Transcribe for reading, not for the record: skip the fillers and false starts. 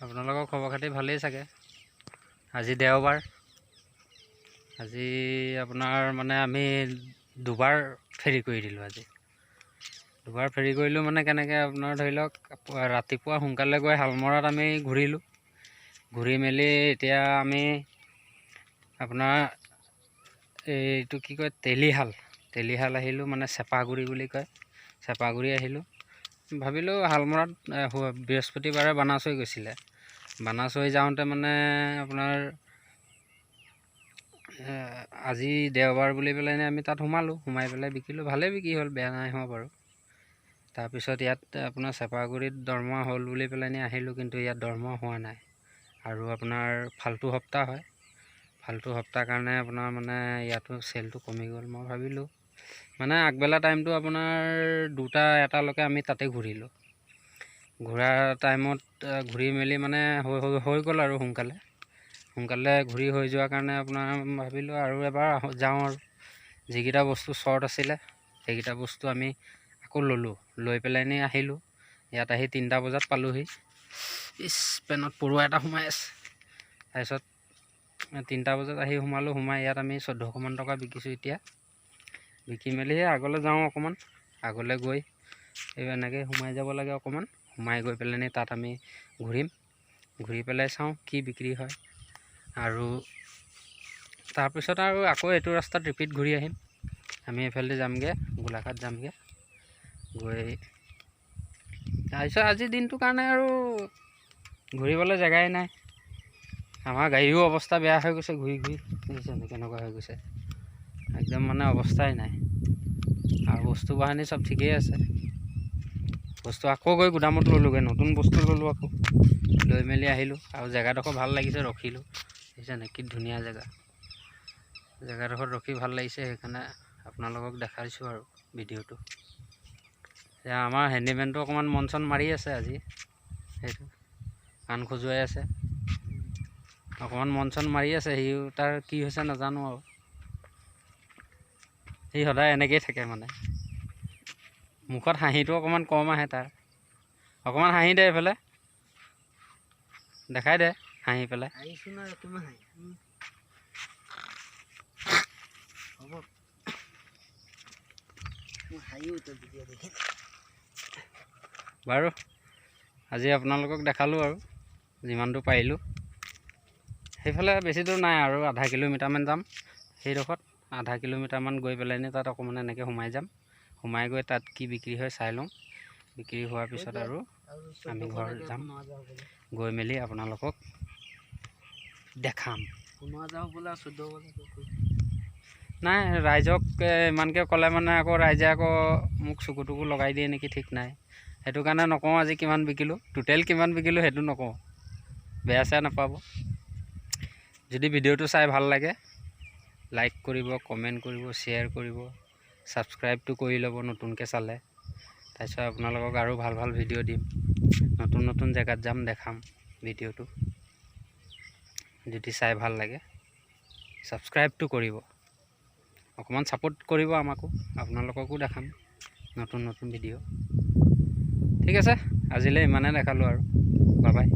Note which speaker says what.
Speaker 1: আপোনালোকৰ খবৰ খাতি ভালেই চাগে। আজি দেওবাৰ, আজি আপোনাৰ মানে আমি দুবাৰ ফেৰি কৰি দিলোঁ। আজি দুবাৰ ফেৰি কৰিলোঁ মানে কেনেকৈ আপোনাৰ ধৰি লওক, ৰাতিপুৱা সোনকালে গৈ শালমৰাত আমি ঘূৰিলোঁ। ঘূৰি মেলি এতিয়া আমি আপোনাৰ এইটো কি কয়, তেলিহাল আহিলোঁ, মানে চেপাগুৰি বুলি কয়, চেপাগুৰি আহিলোঁ। ভাবিলোঁ শালমৰাত বৃহস্পতিবাৰে বানাচ হৈ গৈছিলে। বানাচ হৈ যাওঁতে মানে আপোনাৰ আজি দেওবাৰ বুলি পেলাই আমি তাত সোমাই পেলাই বিকিলোঁ। ভালেই বিক্ৰী হ'ল, বেয়া নাই হোৱা বাৰু। তাৰপিছত ইয়াত আপোনাৰ চেপাগুৰিত দৰমহা হ'ল বুলি পেলাই আহিলোঁ, কিন্তু ইয়াত দৰমহা হোৱা নাই। আৰু আপোনাৰ ফাল্টু সপ্তাহ হয়, ফাল্টু সপ্তাহ কাৰণে আপোনাৰ মানে ইয়াতো চেলটো কমি গ'ল। মই ভাবিলোঁ মানে আগবেলা টাইমটো আপোনাৰ 2টা-1টালৈকে আমি তাতে ঘূৰিলোঁ। ঘূৰা টাইমত ঘূৰি মেলি মানে হৈ গ'ল আৰু সোনকালে ঘূৰি হৈ যোৱাৰ কাৰণে আপোনাৰ ভাবিলোঁ আৰু এবাৰ যাওঁ। আৰু যিকেইটা বস্তু শ্বৰ্ট আছিলে সেইকেইটা বস্তু আমি আকৌ ল'লোঁ, লৈ পেলাই আহিলোঁ। ইয়াত আহি 3টা বজাত পালোঁহি। পেনত পৰুৱা এটা সোমাই আছে। তাৰপিছত 3টা বজাত আহি সোমাই ইয়াত আমি 1400মান টকা বিকিছোঁ। এতিয়া বিকি মেলি আগলৈ যাওঁ, অকণমান আগলৈ গৈ এনেকৈ সোমাই যাব লাগে। অকণমান সোমাই গৈ পেলাই তাত আমি ঘূৰি পেলাই চাওঁ কি বিক্ৰী হয়। আৰু তাৰপিছত আৰু আকৌ এইটো ৰাস্তাত ৰিপিট ঘূৰি আহিম। আমি এইফালেদি যামগৈ, গোলাঘাট যামগৈ। গৈ তাৰপিছত আজিৰ দিনটোৰ কাৰণে আৰু ঘূৰিবলৈ জেগাই নাই। আমাৰ গাড়ীও অৱস্থা বেয়া হৈ গৈছে, ঘূৰি কেনেকুৱা হৈ গৈছে, একদম মানে অৱস্থাই নাই। আৰু বস্তু বাহানি চব ঠিকেই আছে। বস্তু আকৌ গৈ গুদামত ল'লোঁগৈ, নতুন বস্তু ল'লোঁ। আকৌ লৈ মেলি আহিলোঁ। আৰু জেগাডোখৰ ভাল লাগিছে, ৰখিলোঁ। দেখিছেনে কি ধুনীয়া জেগাডোখৰত ৰখি ভাল লাগিছে, সেইকাৰণে আপোনালোকক দেখাইছোঁ আৰু ভিডিঅ'টো। এতিয়া আমাৰ হেণ্ডিমেনটো অকণমান মন চন মাৰি আছে আজি, সেইটো কাণ খজুৱাই আছে, অকণমান মন চন মাৰি আছে। তাৰ কি হৈছে নাজানো আৰু। সি সদায় এনেকৈয়ে থাকে, মানে মুখত হাঁহিটো অকণমান কম আহে তাৰ। অকণমান হাঁহি দে, এইফালে দেখাই দে, হাঁহি পেলাই। বাৰু আজি আপোনালোকক দেখালোঁ আৰু যিমানটো পাৰিলোঁ। সেইফালে বেছি দূৰ নাই, আৰু আধা কিলোমিটাৰমান যাম। সেইডোখৰত আধা কিলোমিটাৰমান গৈ পেলাই তাত অকণমান এনেকৈ সোমাই যাম। সোমাই গৈ তাত কি বিক্ৰী হয় চাই লওঁ। বিক্ৰী হোৱাৰ পিছত আৰু আমি ঘৰ যাম। গৈ মেলি আপোনালোকক দেখাম। নাই, ৰাইজক ইমানকৈ ক'লে মানে আকৌ ৰাইজে আকৌ মোক চকু লগাই দিয়ে নেকি, ঠিক নাই। সেইটো কাৰণে নকওঁ আজি কিমান বিকিলোঁ, টোটেল কিমান বিকিলোঁ সেইটো নকওঁ, বেয়া চেয়া নাপাব। যদি ভিডিঅ'টো চাই ভাল লাগে, লাইক কৰিব, কমেণ্ট কৰিব, শ্বেয়াৰ কৰিব, ছাবস্ক্ৰাইবটো কৰি ল'ব নতুনকৈ চালে। তাৰপিছত আপোনালোকক আৰু ভাল ভাল ভিডিঅ' দিম, নতুন জেগাত যাম, দেখাম ভিডিঅ'টো। যদি চাই ভাল লাগে ছাবস্ক্ৰাইবটো কৰিব, অকণমান ছাপোৰ্ট কৰিব আমাকো, আপোনালোককো দেখাম নতুন ভিডিঅ'। ঠিক আছে, আজিলৈ ইমানে দেখালোঁ আৰু, বাই বাই।